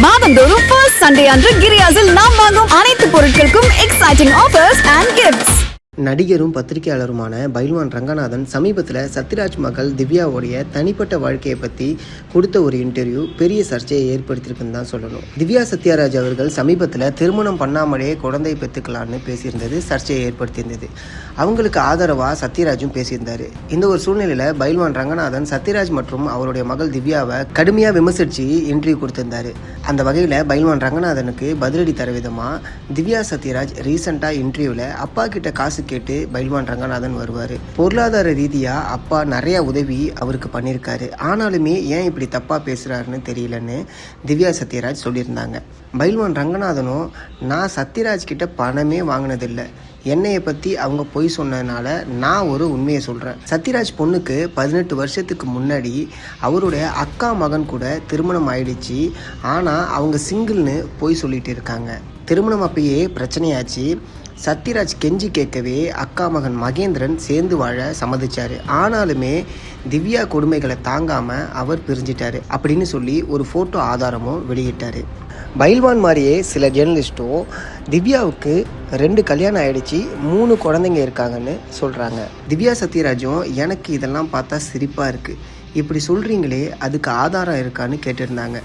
மாதந்தோறும் first Sunday அன்று கிரியாஸில் நாம் வாங்கும் அனைத்து பொருட்களுக்கும் எக்ஸைட்டிங் ஆஃபர்ஸ் அண்ட் கிஃப்ட்ஸ். நடிகரும் பத்திரிகையாளருமான பைல்வான் ரங்கநாதன் சமீபத்தில் சத்யராஜ் மகள் திவ்யாவுடைய தனிப்பட்ட வாழ்க்கையை பற்றி கொடுத்த ஒரு இன்டர்வியூ பெரிய சர்ச்சையை ஏற்படுத்தியிருக்குன்னு தான் சொல்லணும். திவ்யா சத்யராஜ் அவர்கள் சமீபத்தில் திருமணம் பண்ணாமலே குழந்தை பெற்றுக்கலான்னு பேசியிருந்தது சர்ச்சையை ஏற்படுத்தியிருந்தது. அவங்களுக்கு ஆதரவாக சத்யராஜும் பேசியிருந்தார். இந்த ஒரு சூழ்நிலையில் பைல்வான் ரங்கநாதன் சத்யராஜ் மற்றும் அவருடைய மகள் திவ்யாவை கடுமையாக விமர்சித்து இன்டர்வியூ கொடுத்திருந்தார். அந்த வகையில் பைல்வான் ரங்கநாதனுக்கு பதிலடி தர விதமாக திவ்யா சத்யராஜ் ரீசெண்டாக இன்டர்வியூவில் அப்பா கிட்ட காசு கேட்டு பைல்வான் ரங்கநாதன் வருவார். பொருளாதார ரீதியாக அப்பா நிறைய உதவி அவருக்கு பண்ணியிருக்காரு. ஆனாலுமே ஏன் இப்படி தப்பாக பேசுகிறாருன்னு தெரியலன்னு திவ்யா சத்யராஜ் சொல்லியிருந்தாங்க. பைல்வான் ரங்கநாதனும் நான் சத்யராஜ் கிட்ட பணமே வாங்கினதில்லை, என்னையை பற்றி அவங்க பொய் சொன்னதுனால நான் ஒரு உண்மையை சொல்கிறேன். சத்யராஜ் பொண்ணுக்கு 18 வருஷத்துக்கு முன்னாடி அவருடைய அக்கா மகன் கூட திருமணம் ஆயிடுச்சு. ஆனால் அவங்க சிங்கிள்னு பொய் சொல்லிட்டு இருக்காங்க. திருமணம் அப்பயே பிரச்சனையாச்சு. சத்யராஜ் கெஞ்சி கேட்கவே அக்கா மகன் மகேந்திரன் சேர்ந்து வாழ சம்மதிச்சாரு. ஆனாலுமே திவ்யா கொடுமைகளை தாங்காமல் அவர் பிரிஞ்சிட்டாரு அப்படின்னு சொல்லி ஒரு ஃபோட்டோ ஆதாரமும் வெளியிட்டார். பைல்வான் மாதிரியே சில ஜேர்னலிஸ்ட்டும் திவ்யாவுக்கு 2 கல்யாணம் ஆகிடுச்சு, 3 குழந்தைங்க இருக்காங்கன்னு சொல்கிறாங்க. திவ்யா சத்யராஜும் எனக்கு இதெல்லாம் பார்த்தா சிரிப்பாக இருக்குது, இப்படி சொல்கிறீங்களே அதுக்கு ஆதாரம் இருக்கான்னு கேட்டிருந்தாங்க.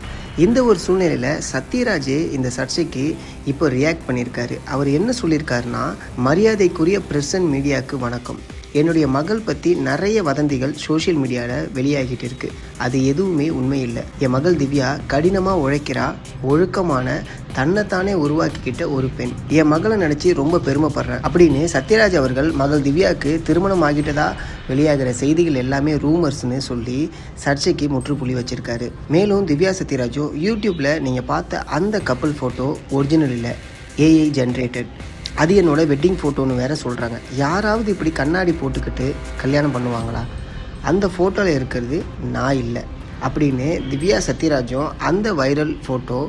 இந்த ஒரு சூழ்நிலையில் சத்யராஜே இந்த சர்ச்சைக்கு இப்போ ரியாக்ட் பண்ணியிருக்காரு. அவர் என்ன சொல்லியிருக்காருன்னா, மரியாதைக்குரிய பிரஸ் அண்ட் மீடியாவுக்கு வணக்கம். என்னுடைய மகள் பற்றி நிறைய வதந்திகள் சோஷியல் மீடியாவில் வெளியாகிட்டு இருக்கு. அது எதுவுமே உண்மை இல்லை. என் மகள் திவ்யா கடினமாக உழைக்கிறா, ஒழுக்கமான தன்னைத்தானே உருவாக்கிக்கிட்ட ஒரு பெண். என் மகளை நினச்சி ரொம்ப பெருமைப்படுறேன் அப்படின்னு சத்யராஜ் அவர்கள் மகள் திவ்யாவுக்கு திருமணம் ஆகிட்டதா வெளியாகிற செய்திகள் எல்லாமே ரூமர்ஸ்னு சொல்லி சர்ச்சைக்கு முற்றுப்புள்ளி வச்சிருக்காரு. மேலும் திவ்யா சத்யராஜும் யூடியூப்பில் நீங்கள் பார்த்த அந்த கப்பல் ஃபோட்டோ ஒரிஜினல் இல்லை, ஏஐ ஜென்ரேட்டட், அது என்னோட வெட்டிங் ஃபோட்டோன்னு வேற சொல்கிறாங்க. யாராவது இப்படி கண்ணாடி போட்டுக்கிட்டு கல்யாணம் பண்ணுவாங்களா? அந்த ஃபோட்டோவில் இருக்கிறது நான் இல்லை அப்படின்னு திவ்யா சத்யராஜும் அந்த வைரல் ஃபோட்டோ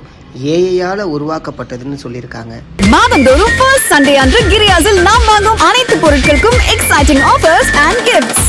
ஏஐயால் உருவாக்கப்பட்டதுன்னு சொல்லியிருக்காங்க. மாதந்தோறும் ஃபர்ஸ்ட் சண்டே அன்று கிரியாஸில் நாம் வாங்கும் அனைத்து பொருட்களுக்கும் எக்ஸைட்டிங் ஆஃபர்ஸ் அண்ட் கிஃப்ட்ஸ்.